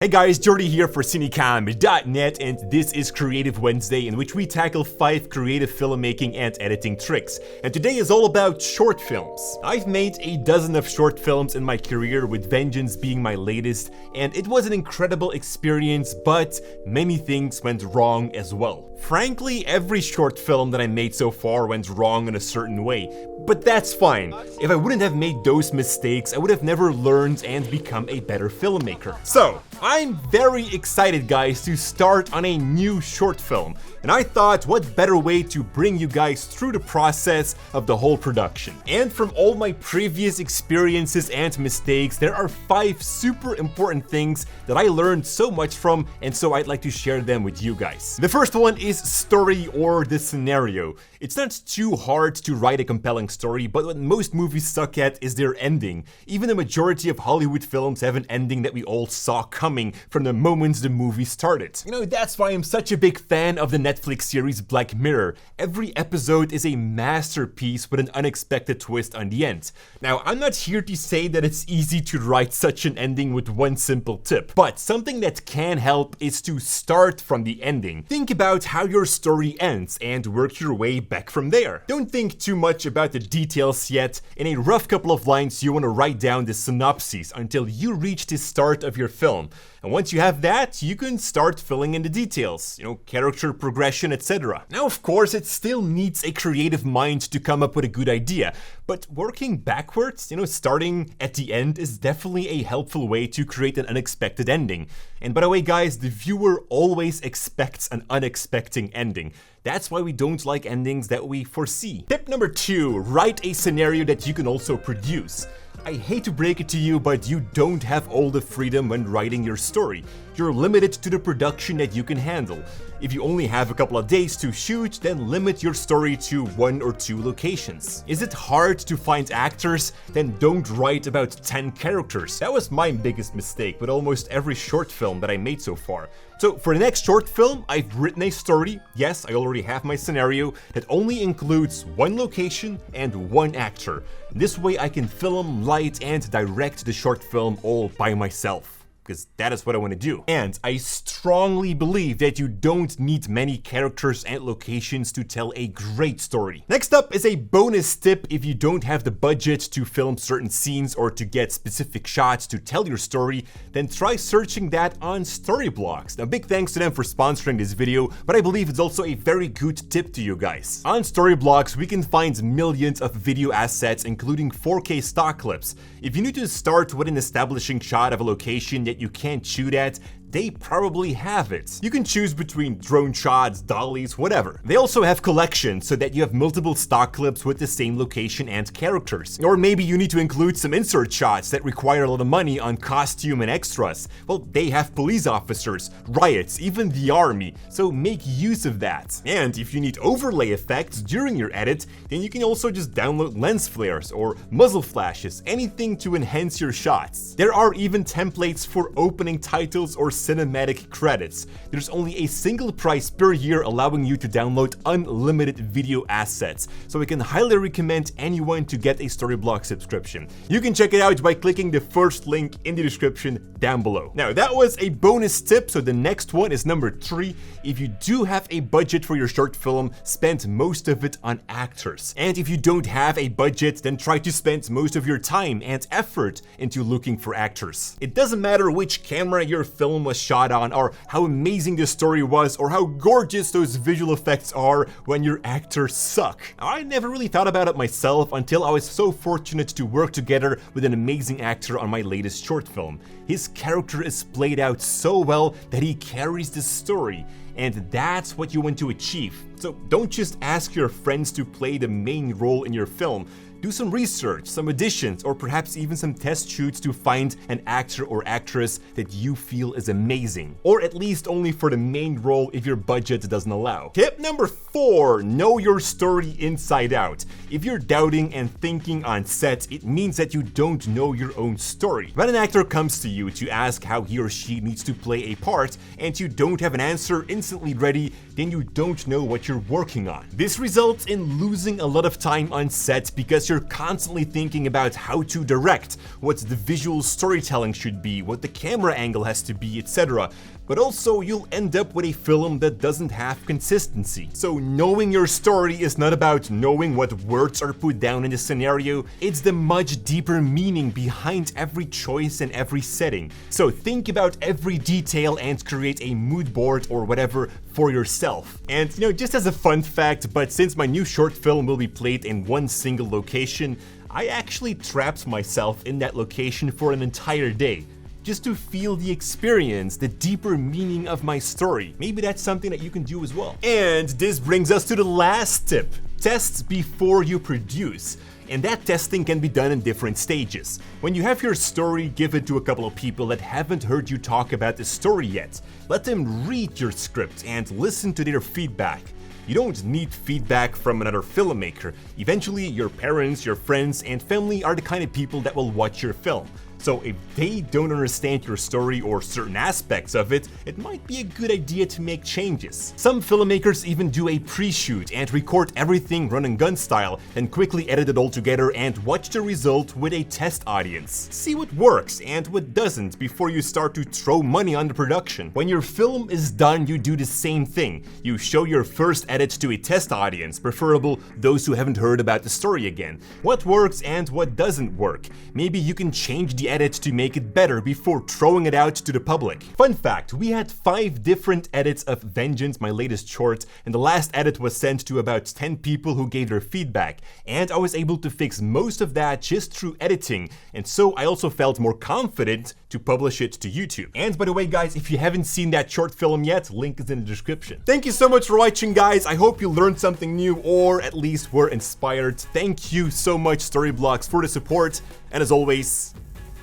Hey guys, Jordy here for Cinecom.net, and this is Creative Wednesday, in which we tackle 5 creative filmmaking and editing tricks. And today is all about short films. I've made a dozen of short films in my career, with Vengeance being my latest, and it was an incredible experience, but many things went wrong as well. Frankly, every short film that I made so far went wrong in a certain way, but that's fine. If I wouldn't have made those mistakes, I would have never learned and become a better filmmaker. So, I'm very excited, guys, to start on a new short film, and I thought, what better way to bring you guys through the process of the whole production. And from all my previous experiences and mistakes, there are 5 super important things that I learned so much from, and so I'd like to share them with you guys. The first one is story, or the scenario. It's not too hard to write a compelling story, but what most movies suck at is their ending. Even the majority of Hollywood films have an ending that we all saw coming from the moment the movie started. You know, that's why I'm such a big fan of the Netflix series Black Mirror. Every episode is a masterpiece with an unexpected twist on the end. Now, I'm not here to say that it's easy to write such an ending with one simple tip, but something that can help is to start from the ending. Think about how your story ends and work your way back from there. Don't think too much about the details yet. In a rough couple of lines, you want to write down the synopsis until you reach the start of your film. And once you have that, you can start filling in the details, character progression, etc. Now, of course, it still needs a creative mind to come up with a good idea, but working backwards, starting at the end, is definitely a helpful way to create an unexpected ending. And by the way, guys, the viewer always expects an unexpected ending. That's why we don't like endings that we foresee. Tip number 2, write a scenario that you can also produce. I hate to break it to you, but you don't have all the freedom when writing your story. You're limited to the production that you can handle. If you only have a couple of days to shoot, then limit your story to 1 or 2 locations. Is it hard to find actors? Then don't write about 10 characters. That was my biggest mistake with almost every short film that I made so far. So for the next short film, I've written a story, yes, I already have my scenario, that only includes 1 location and 1 actor. This way I can film, light, and direct the short film all by myself, because that is what I want to do. And I strongly believe that you don't need many characters and locations to tell a great story. Next up is a bonus tip. If you don't have the budget to film certain scenes or to get specific shots to tell your story, then try searching that on Storyblocks. Now, big thanks to them for sponsoring this video, but I believe it's also a very good tip to you guys. On Storyblocks, we can find millions of video assets, including 4K stock clips. If you need to start with an establishing shot of a location that you can't shoot at, they probably have it. You can choose between drone shots, dollies, whatever. They also have collections so that you have multiple stock clips with the same location and characters. Or maybe you need to include some insert shots that require a lot of money on costume and extras. Well, they have police officers, riots, even the army, so make use of that. And if you need overlay effects during your edit, then you can also just download lens flares or muzzle flashes, anything to enhance your shots. There are even templates for opening titles or cinematic credits. There's only a single price per year, allowing you to download unlimited video assets, so I can highly recommend anyone to get a Storyblocks subscription. You can check it out by clicking the first link in the description down below. Now, that was a bonus tip, so the next one is number 3. If you do have a budget for your short film, spend most of it on actors. And if you don't have a budget, then try to spend most of your time and effort into looking for actors. It doesn't matter which camera your film was shot on, or how amazing the story was, or how gorgeous those visual effects are when your actors suck. I never really thought about it myself until I was so fortunate to work together with an amazing actor on my latest short film. His character is played out so well that he carries the story, and that's what you want to achieve. So don't just ask your friends to play the main role in your film. Do some research, some auditions, or perhaps even some test shoots to find an actor or actress that you feel is amazing. Or at least only for the main role if your budget doesn't allow. Tip number 4, know your story inside out. If you're doubting and thinking on set, it means that you don't know your own story. When an actor comes to you to ask how he or she needs to play a part, and you don't have an answer instantly ready, then you don't know what you're working on. This results in losing a lot of time on set because because you're constantly thinking about how to direct, what the visual storytelling should be, what the camera angle has to be, etc. But also, you'll end up with a film that doesn't have consistency. So knowing your story is not about knowing what words are put down in the scenario, it's the much deeper meaning behind every choice and every setting. So think about every detail and create a mood board or whatever for yourself. And just as a fun fact, but since my new short film will be played in one single location, I actually trapped myself in that location for an entire day, just to feel the experience, the deeper meaning of my story. Maybe that's something that you can do as well. And this brings us to the last tip. Test before you produce. And that testing can be done in different stages. When you have your story, give it to a couple of people that haven't heard you talk about the story yet. Let them read your script and listen to their feedback. You don't need feedback from another filmmaker. Eventually, your parents, your friends, and family are the kind of people that will watch your film. So if they don't understand your story or certain aspects of it, it might be a good idea to make changes. Some filmmakers even do a pre-shoot and record everything run and gun style, then quickly edit it all together and watch the result with a test audience. See what works and what doesn't before you start to throw money on the production. When your film is done, you do the same thing. You show your first edit to a test audience, preferable those who haven't heard about the story again. What works and what doesn't work. Maybe you can change the edit to make it better before throwing it out to the public. Fun fact, we had 5 different edits of Vengeance, my latest short, and the last edit was sent to about 10 people who gave their feedback, and I was able to fix most of that just through editing, and so I also felt more confident to publish it to YouTube. And by the way guys, if you haven't seen that short film yet, link is in the description. Thank you so much for watching guys, I hope you learned something new or at least were inspired. Thank you so much Storyblocks for the support, and as always,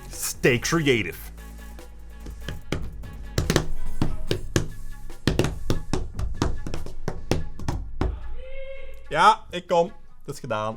stay creative. Ja, ik kom. Het is gedaan.